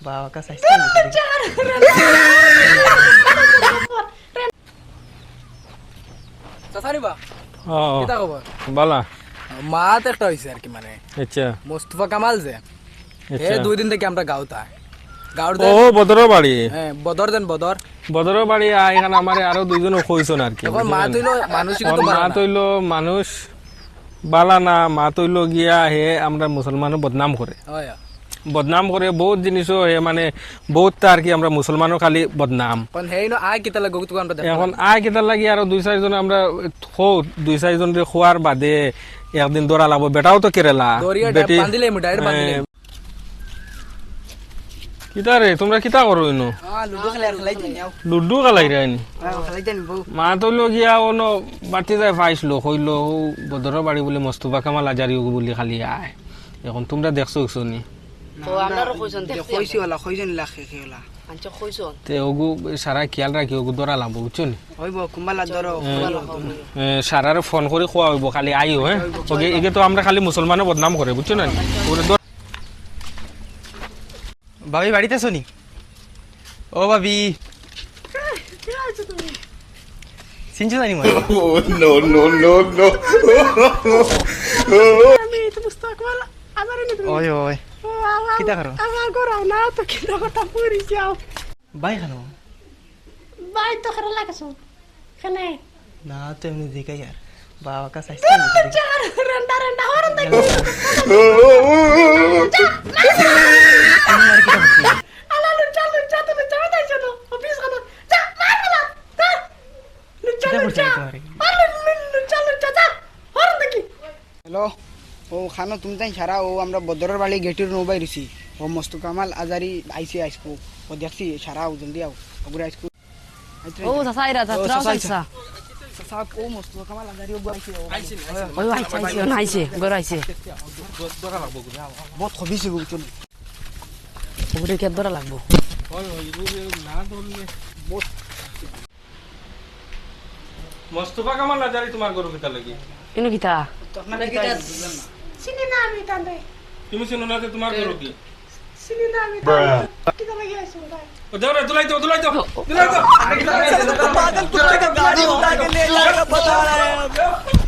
বাবা কাছে আইছে চাচারি বা ও কিতা খবর বালা মাত একটা হইছে আর কি মানে আচ্ছা মোস্তফা কামাল যে হে আচ্ছা 2 দিন থেকে আমরা গাঁওতা গাঁওর ও বদরের বাড়ি হ্যাঁ বদর দেন বদর বদরের বাড়ি এখানে আমার আরো দুইজন কইছন আর কি এখন মা তৈল মানুষই কিন্তু মা তৈল মানুষ বালা না মা তৈল গিয়া হে আমরা মুসলমানও বদনাম করে হয় বদনাম করে বহুত জিনিসও হে মানে বহুত আর কি আমরা মুসলমানও খালি বদনাম কোন হেই ন আয় কিতা লাগু তুই আমরা দেখো এখন আয় কেটার লাগি আরো 2-4 আমরা খো 2-4 রে খোয়ার বাদে একদিন দৌড়া লাগবো বেটাও তো কেরালা দরিয়া বেটি বান্দিলে মু ডাইরেক্ট বান্দিলে কিতা রে তোমরা কিতা করো ইনো লুডো খেলাই যাও লুডু খেলাই রে খেলাই যান বউ মা তৈল গিয়া অনো বাটি যায় পাইছিল কইল বদরের বাড়ি বলে মোস্তফা কামাল আজারি বলে খালি আয় এখন তোমরা দেখছো শুনি তো আমরাও কইছন দেখছি কইছি ওলা কইছেন লাখে খেলা আনছ কইছন তে ওগু সারা খেয়াল রাখি ওগু দৌড়া লাগবো বুঝছো নি হইব কুম্বালা ধরো সারারে ফোন করে খোয়া হইব খালি আইও হ্যাঁ ওকে এগে তো আমরা খালি মুসলমানের বদনাম করে বুঝছো না ওরে ভাবি বাড়িতে শুনি ও ভাবি চিনছো জানি মই আমি তো মুস্তাকবাল আমারে নি ওই ওই কিতা করো আমার গরা না তো কিনা কথা পুরি যাও বাই খানো বাই তো করে লাগাছো খানে না তো এমনি দেখাই আর বাবা কাছে আইছে চার রন্ডা রন্ডা হরন দেখ আলা লুচা লুচা তো লুচা দাইছো না অফিস খানা যা মারলা লুচা লুচা আলা লুচা লুচা যা হরন দেখি হ্যালো ও খানো তুমি তাই সারা ও আমরা বদরের বাড়ি গেটের নৌবাই রয়েছি ও মস্তু কামাল আজারি আইসি আইসকো ও দেখছি সারা ও জলদি আও ওগুলো আইসকো ও সাসাইরা তাত্রাও সাইসা সাপ ও মস্তু কামাল আজারি ও আইসি ওই আইছে নাইছে গর আইছে বহুত খবিছে গো চল ওরে কে দরা লাগবো মোস্তফা কামাল আজারি তোমার গরু কিতা লাগি ইনো কিতা চিনি না আমি তাতে তুমি শুনো না তোমার গরু কি চিনি না আমি তাতে কিতা লাগি আইছো ভাই দাও রে দুলাই তো पागल कुत्ते का गाड़ी उड़ा के ले जाएगा बता रहा है